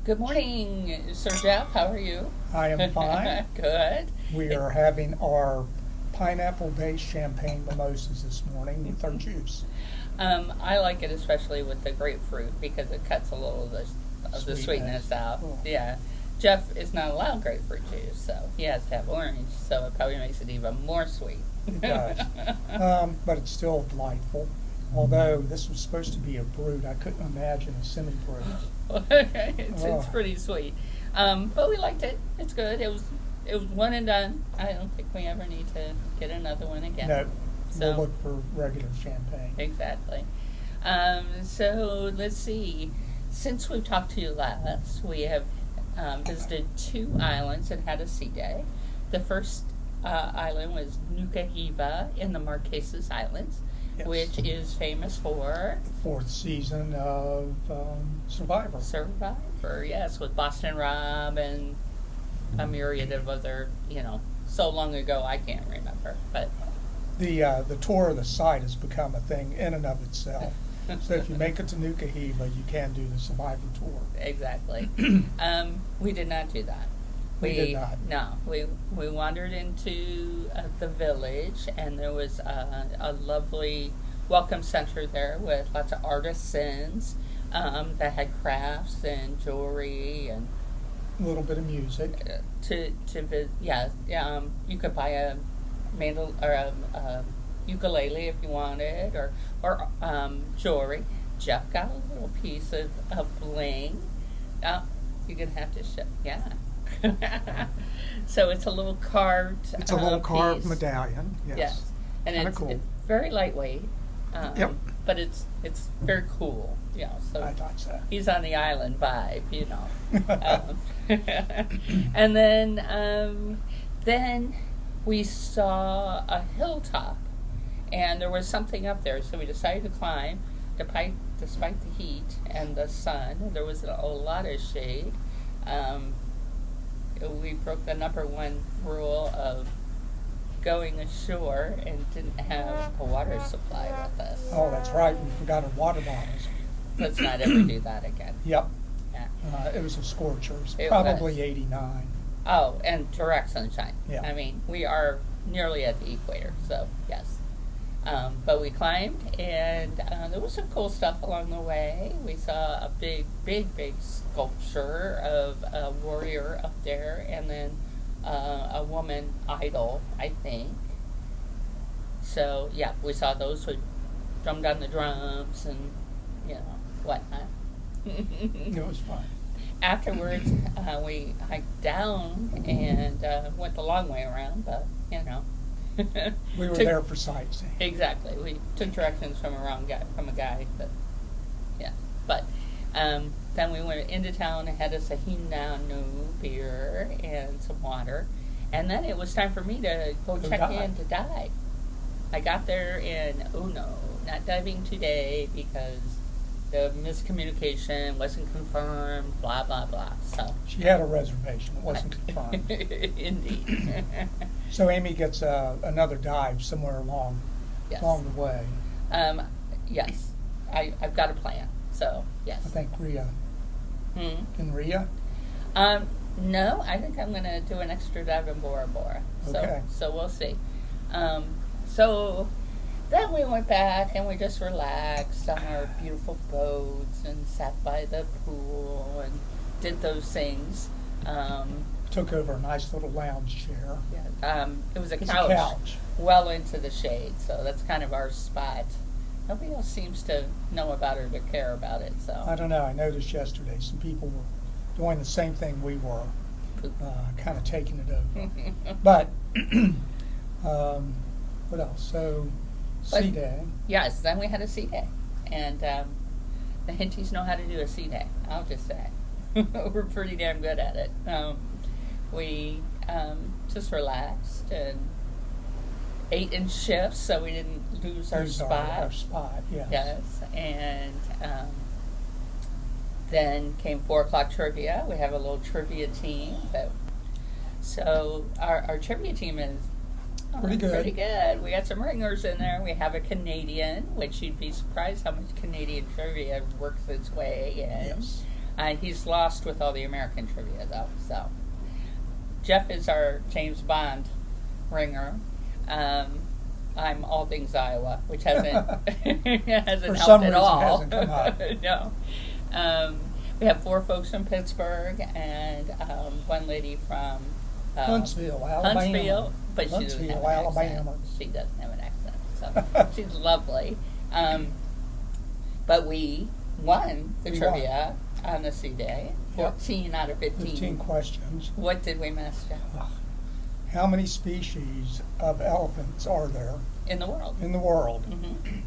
Good morning, Sir Jeff. How are you? I am fine. Good. We are having our pineapple-based champagne mimosas this morning with our juice. I like it especially with the grapefruit because it cuts a little of the sweetness out. Oh. Yeah. Jeff is not allowed grapefruit juice, so he has to have orange, so it probably makes it even more sweet. It does. But it's still delightful. Although this was supposed to be a brut, I couldn't imagine a semi-brut. It's pretty sweet. But we liked it. It's good. It was one and done. I don't think we ever need to get another one again. No, So, we'll look for regular champagne. exactly. So let's see. Since we talked to you last, we have visited 2 islands and had a sea day. The first island was Nuka Hiva in the Marquesas Islands, Yes. which is famous for The 4th season of Survivor. Survivor, yes, with Boston Rob and a myriad of other, so long ago I can't remember. But The tour of the site has become a thing in and of itself. So if you make it to Nuka Hiva, you can do the Survivor tour. exactly. We did not do that. We did not. No, we wandered into the village, and there was a lovely welcome center there with lots of artisans that had crafts and jewelry and A little bit of music. you could buy a mandol or a ukulele if you wanted, or jewelry. Jeff got a little piece of bling. You're gonna have to show, yeah. So it's a little carved. It's a little carved piece. medallion. Yes, and Kinda it's, cool. it's very lightweight. Yep. But it's very cool. So I thought so. he's on the island vibe. And then we saw a hilltop, and there was something up there, so we decided to climb, despite the heat and the sun. There was a lot of shade. We broke the number 1 rule of going ashore and didn't have a water supply with us. Oh, that's right. We forgot our water bottles. Let's not ever do that again. Yep. Yeah. It was a scorcher. It was It probably was. 89. Oh, and direct sunshine. Yeah. I mean, we are nearly at the equator, so yes. But we climbed, and there was some cool stuff along the way. We saw a big sculpture of a warrior up there, and then a woman idol, I think. So, yeah, we saw those who drummed on the drums and, whatnot. It was fun. Afterwards, we hiked down and went the long way around, but, We were took- there for sightseeing. Exactly. We took directions from a guy, but yeah. But then we went into town and had us a Hinanu beer and some water, and then it was time for me to go check in to dive. I got there and not diving today because the miscommunication wasn't confirmed. Blah blah blah. So She had a reservation. It wasn't confirmed. indeed. So Amy gets another dive somewhere along Yes. the way. Yes. I've got a plan. So yes. I think Rhea. Hmm. In Rhea? No, I think I'm going to do an extra dive in Bora Bora. Okay. So we'll see. So then we went back and we just relaxed on our beautiful boats and sat by the pool and did those things. Took over a nice little lounge chair. It was a It's a couch, couch. well into the shade, so that's kind of our spot. Nobody else seems to know about it or care about it. So I don't know. I noticed yesterday some people were doing the same thing we were, kind of taking it over. But what else? So sea day. Yes, then we had a sea day, and the Hinties know how to do a sea day. I'll just say we're pretty damn good at it. We just relaxed and ate in shifts, so we didn't lose our spot. Our spot, yes. Yes, and then came 4 o'clock trivia. We have a little trivia team. So our trivia team is Pretty good. Pretty good. We got some ringers in there. We have a Canadian, which you'd be surprised how much Canadian trivia works its way in. Yes. He's lost with all the American trivia, though. So Jeff is our James Bond ringer. I'm all things Iowa, which hasn't hasn't For helped some at reason all. hasn't come up. No. We have 4 folks from Pittsburgh and one lady from Huntsville, Alabama. Huntsville, but she doesn't have Huntsville, an Alabama. accent. She doesn't have an accent, so she's lovely. But we won the trivia on the C Day. 14 out of 15. 15 questions. What did we mess up? How many species of elephants are there In the world. in the world? Mm-hmm.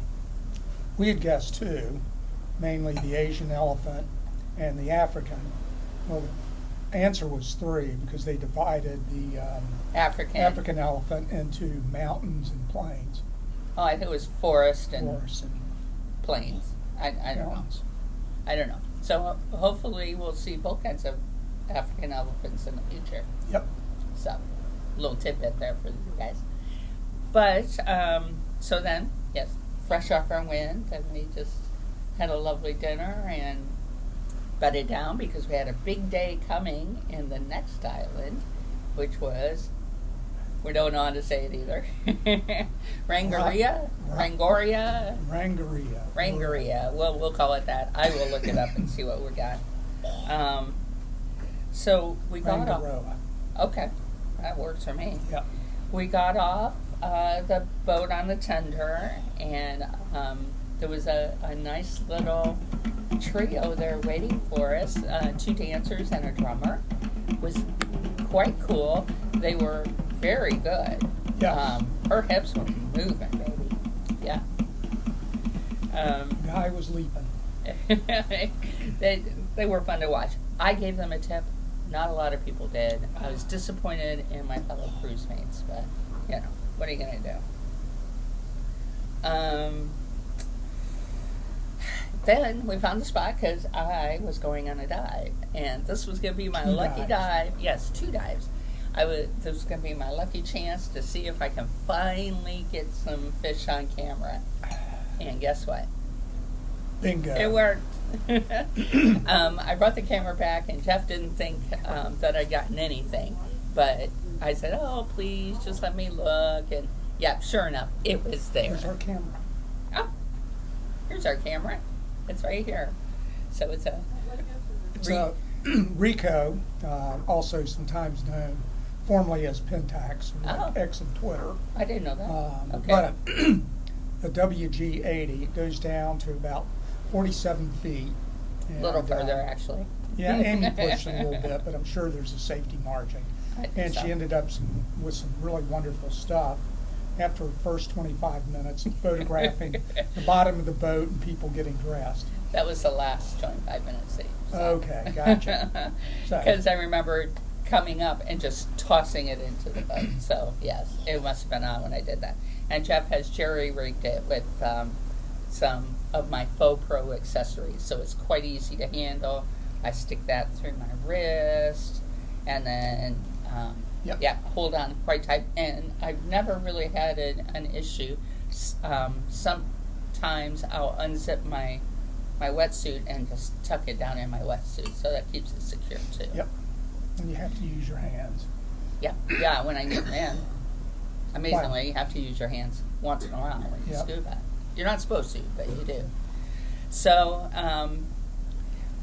We had guessed 2, mainly the Asian elephant and the African. Well, the answer was 3 because they divided the African elephant into mountains and plains. Oh, I think it was forest and Forests and plains. I don't know. mountains. I don't know. So hopefully we'll see both kinds of African elephants in the future. Yep. So, a little tidbit there for you guys. But, so then, yes, fresh off our wind, and we just had a lovely dinner and bedded down because we had a big day coming in the next island, which was, we don't know how to say it either, Rangaria? Rangoria? Rangaria. Well, we'll call it that. I will look it up and see what we got. So we got off. Rangaroa. Okay, that works for me. Yep. We got off the boat on the tender, and there was a nice little trio there waiting for us. 2 dancers and a drummer. It was quite cool. They were very good. Yeah. Her hips were moving, baby. Yeah. Guy was leaping. they were fun to watch. I gave them a tip. Not a lot of people did. I was disappointed in my fellow cruise mates, but, what are you going to do? Then we found the spot because I was going on a dive, and this was going to be my 2 lucky dives. dive. Yes, 2 dives. This was going to be my lucky chance to see if I can finally get some fish on camera. And guess what? Bingo. It worked. I brought the camera back, and Jeff didn't think that I'd gotten anything. But I said, "Oh, please, just let me look." And yeah, sure enough, it was there. Here's our camera. Oh, here's our camera. It's right here. So it's a Rico, also sometimes known formerly as Pentax, or like Oh. X and Twitter. I didn't know that. Okay. But the WG-80 goes down to about 47 feet. A little And, further, actually. Yeah, Amy pushed it a little bit, but I'm sure there's a safety margin. I think And so. she ended up with some really wonderful stuff. After the first 25 minutes of photographing the bottom of the boat and people getting dressed. That was the last 25 minutes. Okay, gotcha. So- Because I remember coming up and just tossing it into the boat. So, yes, it must have been on when I did that. And Jeff has jerry-rigged it with some of my Faux Pro accessories. So it's quite easy to handle. I stick that through my wrist and then, Yep. yeah, hold on quite tight. And I've never really had an issue. Sometimes I'll unzip my wetsuit and just tuck it down in my wetsuit. So that keeps it secure, too. Yep. And you have to use your hands. Yeah, when I get in. Amazingly, you have to use your hands once in a while when you Yep. scuba. You're not supposed to, but you do. So,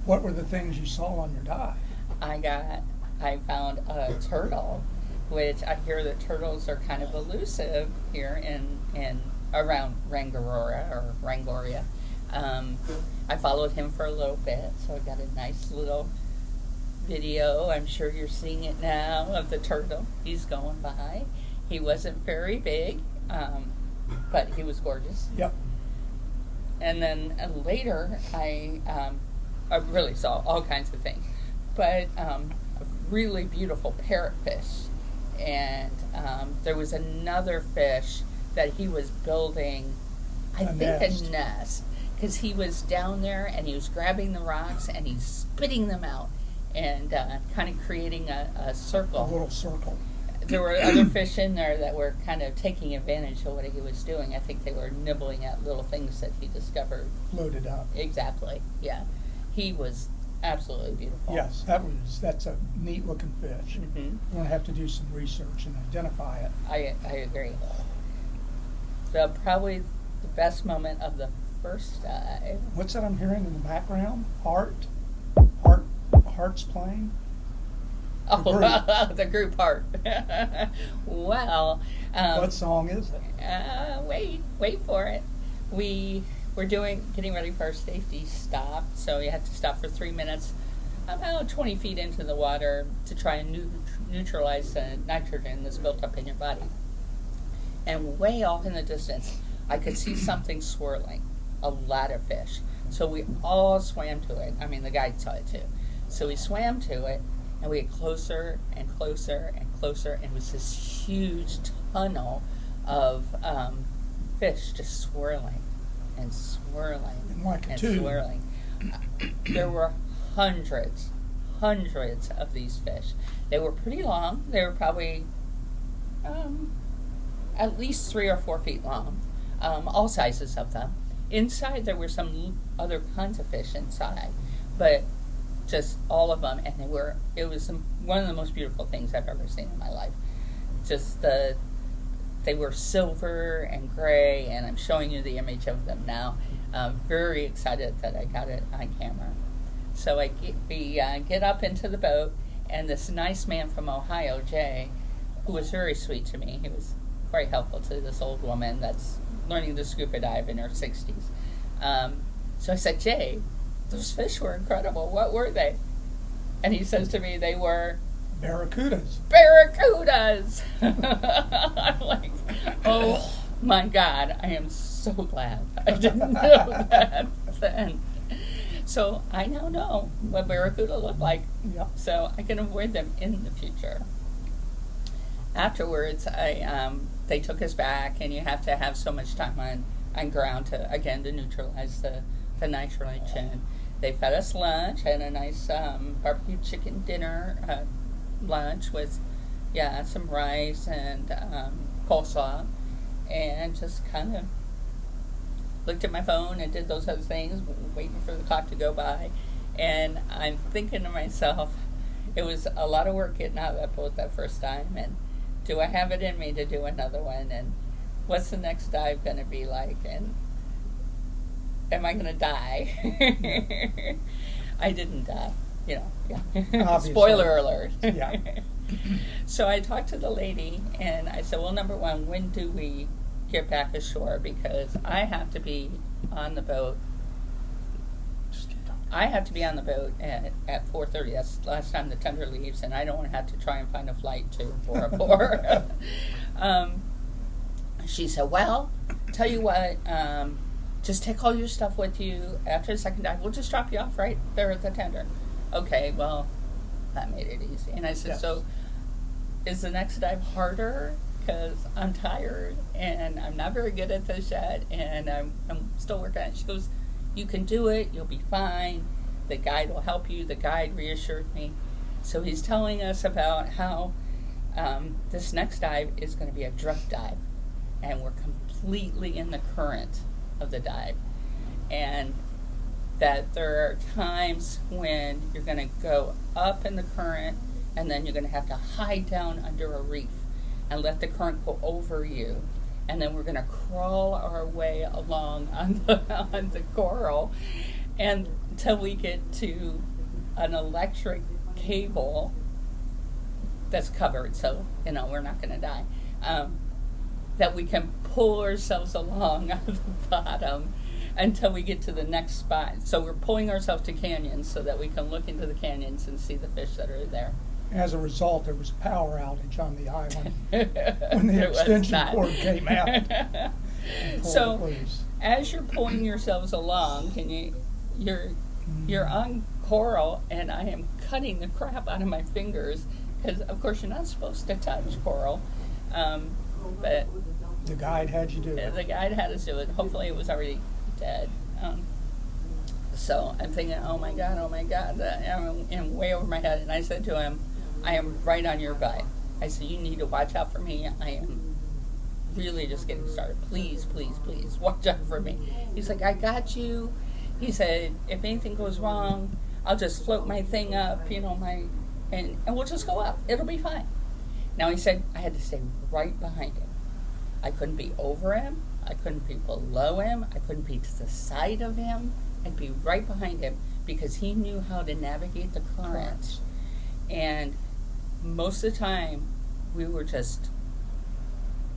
What were the things you saw on your dive? I found a turtle, which I hear that turtles are kind of elusive here in around Rangoria. I followed him for a little bit, so I got a nice little video. I'm sure you're seeing it now of the turtle. He's going by. He wasn't very big, but he was gorgeous. Yep. And then later, I really saw all kinds of things, but a really beautiful parrotfish, and there was another fish that he was building, a nest, because he was down there and he was grabbing the rocks and he's spitting them out and kind of creating a circle. A little circle. There were other fish in there that were kind of taking advantage of what he was doing. I think they were nibbling at little things that he discovered. Floated up. Exactly, yeah. He was absolutely beautiful. Yes, that's a neat looking fish. Mm-hmm. We're going to have to do some research and identify it. I agree. So probably the best moment of the first dive. What's that I'm hearing in the background? Heart's playing? Oh, the group heart. Well, What song is it? wait for it. We're getting ready for our safety stop, so we had to stop for 3 minutes, about 20 feet into the water to try and neutralize the nitrogen that's built up in your body. And way off in the distance, I could see something swirling, a lot of fish. So we all swam to it. I mean, the guide saw it too. So we swam to it, and we get closer and closer and closer, and it was this huge tunnel of fish just swirling and swirling and swirling. There were hundreds of these fish. They were pretty long. They were probably at least 3 or 4 feet long, all sizes of them. Inside there were some other kinds of fish inside, but just all of them, and it was one of the most beautiful things I've ever seen in my life. Just they were silver and gray, and I'm showing you the image of them now. I'm very excited that I got it on camera. So we get up into the boat, and this nice man from Ohio, Jay, who was very sweet to me, he was very helpful to this old woman that's learning to scuba dive in her 60s. So I said, Jay, those fish were incredible. What were they? And he says to me, they were Baracudas. Baracudas! I'm like, oh my God, I am so glad I didn't know that then. So I now know what Baracuda look like. Yep. So I can avoid them in the future. Afterwards, they took us back, and you have to have so much time on ground to neutralize the nitrogen. They fed us lunch. I had a nice barbecue chicken dinner lunch with, some rice and coleslaw, and just kind of looked at my phone and did those other things, waiting for the clock to go by. And I'm thinking to myself, it was a lot of work getting out of that boat that first time, and do I have it in me to do another one, and what's the next dive going to be like, and am I going to die? I didn't die, Spoiler alert. Yeah. So I talked to the lady, and I said, well, number one, when do we get back ashore? Because I have to be on the boat. I have to be on the boat at 4:30. That's the last time the tender leaves, and I don't want to have to try and find a flight to Bora Bora. She said, well, tell you what, just take all your stuff with you. After the second dive, we'll just drop you off right there at the tender. Okay, well, that made it easy. And I said, yes. So is the next dive harder? Because I'm tired, and I'm not very good at this yet, and I'm still working on it. She goes, you can do it, you'll be fine, the guide will help you. The guide reassured me. So he's telling us about how this next dive is going to be a drift dive, and we're completely in the current of the dive, and that there are times when you're going to go up in the current, and then you're going to have to hide down under a reef and let the current go over you. And then we're going to crawl our way along on the coral, and until we get to an electric cable that's covered, so we're not going to die. That we can pull ourselves along on the bottom until we get to the next spot. So we're pulling ourselves to canyons so that we can look into the canyons and see the fish that are there. As a result, there was a power outage on the island when the extension cord came out. So, as you're pulling yourselves along, you're on coral, and I am cutting the crap out of my fingers because, of course, you're not supposed to touch coral. But the guide had you do it. The guide had us do it. Hopefully, it was already dead. So I'm thinking, oh my God, I'm way over my head. And I said to him, I am right on your butt. I said, you need to watch out for me. I am really just getting started. Please, please, please, watch out for me. He's like, I got you. He said, if anything goes wrong, I'll just float my thing up, and we'll just go up. It'll be fine. Now he said I had to stay right behind him. I couldn't be over him. I couldn't be below him. I couldn't be to the side of him. I'd be right behind him because he knew how to navigate the current. And most of the time, we were just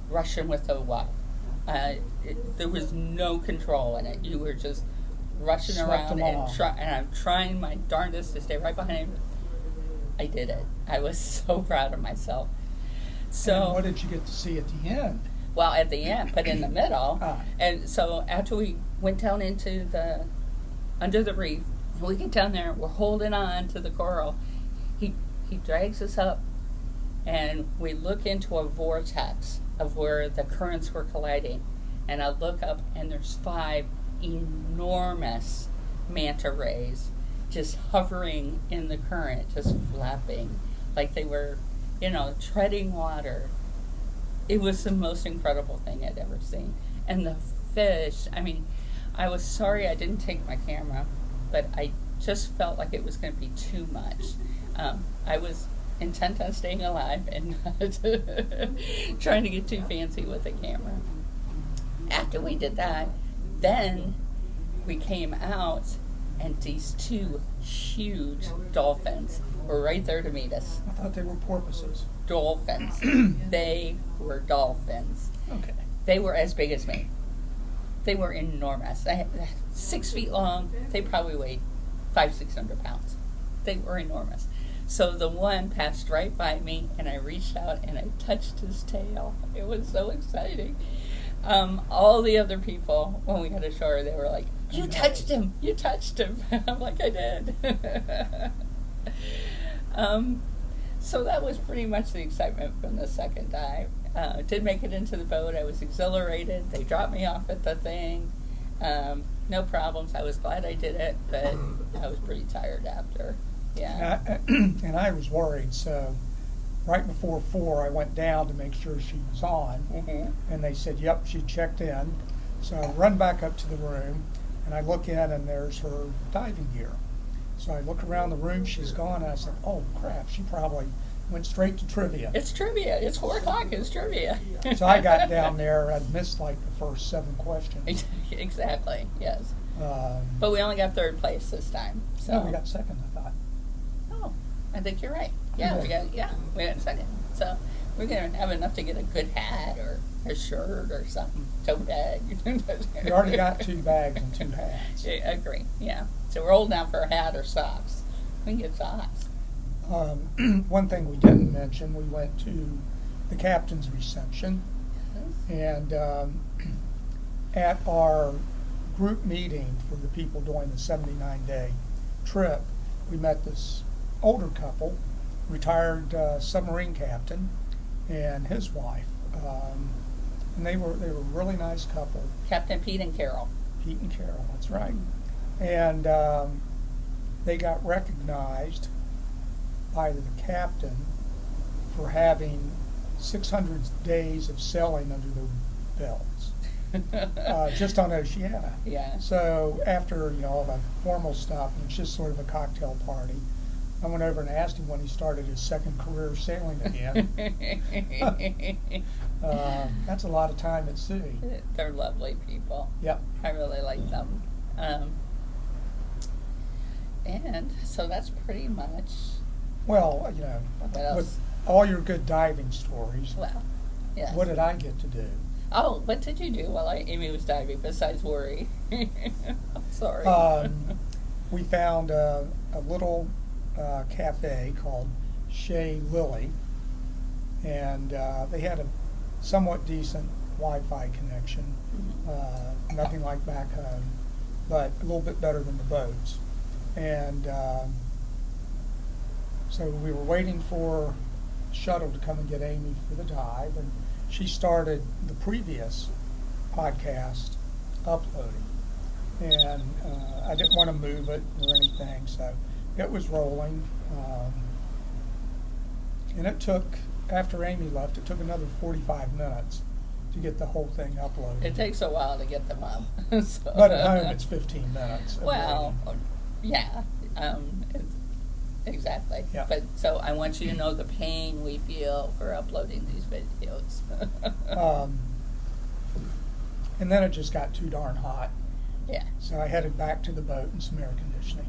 rushing with the water. There was no control in it. You were just rushing Swept around, along. and I'm trying my darndest to stay right behind him. I did it. I was so proud of myself. So, and what did you get to see at the end? well, at the end, but in the middle. Ah. And so after we went down under the reef, we get down there, we're holding on to the coral. He drags us up, and we look into a vortex of where the currents were colliding. And I look up, and there's 5 enormous manta rays just hovering in the current, just flapping like they were, treading water. It was the most incredible thing I'd ever seen. And the fish, I was sorry I didn't take my camera, but I just felt like it was going to be too much. I was intent on staying alive and not trying to get too fancy with the camera. After we did that, then we came out, and these 2 huge dolphins were right there to meet us. I thought they were porpoises. Dolphins. They were dolphins. Okay. They were as big as me. They were enormous. 6 feet long. They probably weighed 500-600 pounds. They were enormous. So the one passed right by me, and I reached out and I touched his tail. It was so exciting. All the other people, when we got ashore, they were like, "You touched him! You touched him!" I'm like, "I did." So that was pretty much the excitement from the second dive. Did make it into the boat. I was exhilarated. They dropped me off at the thing. No problems. I was glad I did it, but I was pretty tired after. Yeah. And I was worried, so right before 4, I went down to make sure she was on, and they said, "Yep, she checked in." So I run back up to the room, and I look in, and there's her diving gear. So I look around the room, she's gone, and I said, "Oh, crap, she probably went straight to trivia." It's trivia. It's 4 o'clock. It's trivia. So I got down there, I'd missed like the first 7 questions. Exactly, yes. But we only got 3rd place this time. So. No, we got 2nd, I thought. Oh, I think you're right. Yeah, we got 2nd. So we're going to have enough to get a good hat or a shirt or something, tote bag. We already got 2 bags and 2 hats. I agree, yeah. So we're holding out for a hat or socks. We can get socks. One thing we didn't mention, we went to the captain's reception, and at our group meeting for the people doing the 79-day trip, we met this older couple, retired submarine captain, and his wife, and they were a really nice couple. Captain Pete and Carol. Pete and Carol, that's right. And they got recognized by the captain for having 600 days of sailing under their belts, just on Oceania. Yeah. So after all the formal stuff, and it's just sort of a cocktail party, I went over and asked him when he started his 2nd career sailing again. That's a lot of time at sea. They're lovely people. Yep. I really like them. And so that's pretty much. Well, What else? with all your good diving stories, Well, yes. what did I get to do? Oh, what did you do while Amy was diving besides worry? I'm sorry. We found a little cafe called Shea Lily, and they had a somewhat decent Wi-Fi connection. Nothing like back home, but a little bit better than the boats. And so we were waiting for a shuttle to come and get Amy for the dive, and she started the previous podcast uploading. And I didn't want to move it or anything, so it was rolling. And it took, after Amy left, it took another 45 minutes to get the whole thing uploaded. It takes a while to get them up. So. But at home, it's 15 minutes. Well, yeah. Exactly. Yeah. But so I want you to know the pain we feel for uploading these videos. And then it just got too darn hot. Yeah. So I headed back to the boat and some air conditioning.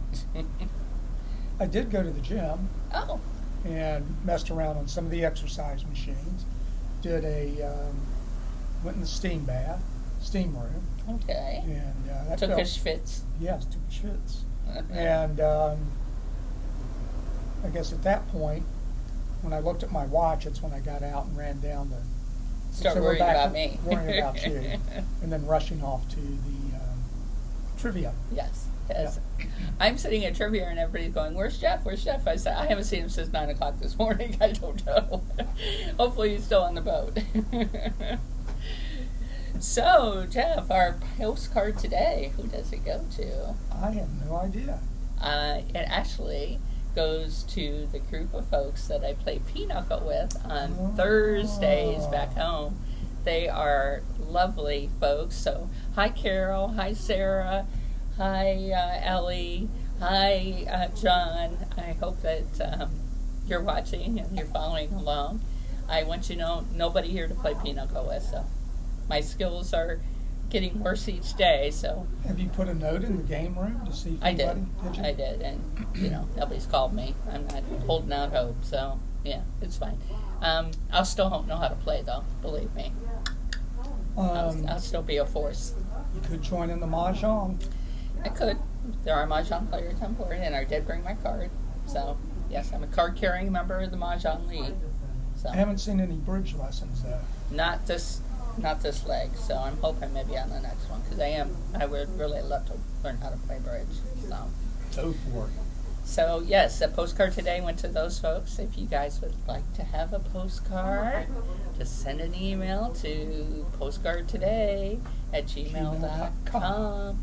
I did go to the gym Oh. and messed around on some of the exercise machines. Went in the steam room. Okay. And that Took felt, a schwitz. yes, took a schwitz. And I guess at that point, when I looked at my watch, it's when I got out and ran down to Start so we're worrying back about to me. worrying about you, and then rushing off to the trivia. Yes. Yes. I'm sitting at trivia and everybody's going, "Where's Jeff? Where's Jeff?" I said, "I haven't seen him since 9 o'clock this morning. I don't know. Hopefully he's still on the boat." So, Jeff, our postcard today, who does it go to? I have no idea. It actually goes to the group of folks that I play pinochle with on Thursdays back home. They are lovely folks. So, hi Carol, hi Sarah, hi Ellie, hi John. I hope that you're watching and you're following along. I want you to know nobody here to play pinochle with, so my skills are getting worse each day, so. Have you put a note in the game room to see if I did. anybody? Did you? I did, and nobody's called me. I'm not holding out hope, so yeah, it's fine. I'll still don't know how to play though. Believe me, I'll still be a force. You could join in the mahjong. I could. There are mahjong players on board, and I did bring my card. So yes, I'm a card-carrying member of the mahjong league. So I haven't seen any bridge lessons though. not this leg. So I'm hoping maybe on the next one because I would really love to learn how to play bridge. So. Go for it. So yes, a postcard today went to those folks. If you guys would like to have a postcard, just send an email to postcardtoday@gmail.com.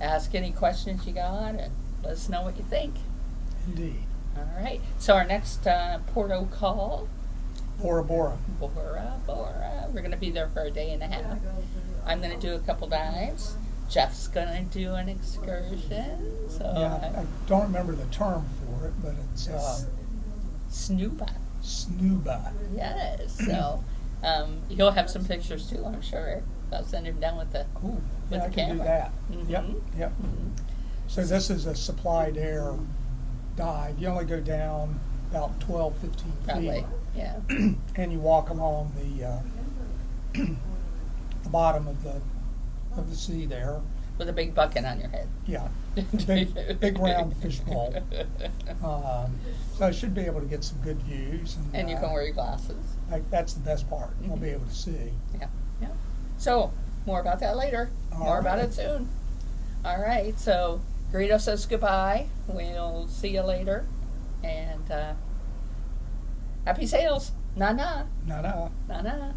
Ask any questions you got and let us know what you think. Indeed. All right. So our next Porto call, Bora Bora. Bora Bora. We're going to be there for a day and a half. I'm going to do a couple dives. Jeff's going to do an excursion. So Yeah, I don't remember the term for it, but it's Snuba. snuba. Yes. So he'll have some pictures too, I'm sure. I'll send him down with the Ooh, with yeah, the I can do camera. that. Mhm. Yep. So this is a supplied air dive. You only go down about 12, 15 Probably. feet. Yeah. And you walk along the the bottom of the sea there. With a big bucket on your head. Yeah, big round fishbowl. So I should be able to get some good views. And you can wear your glasses. That's the best part. I'll be able to see. Yeah. Yeah. So more about that later. More about it soon. All right. So Greedo says goodbye. We'll see you later. And happy sails. Na na. Na na. Na na.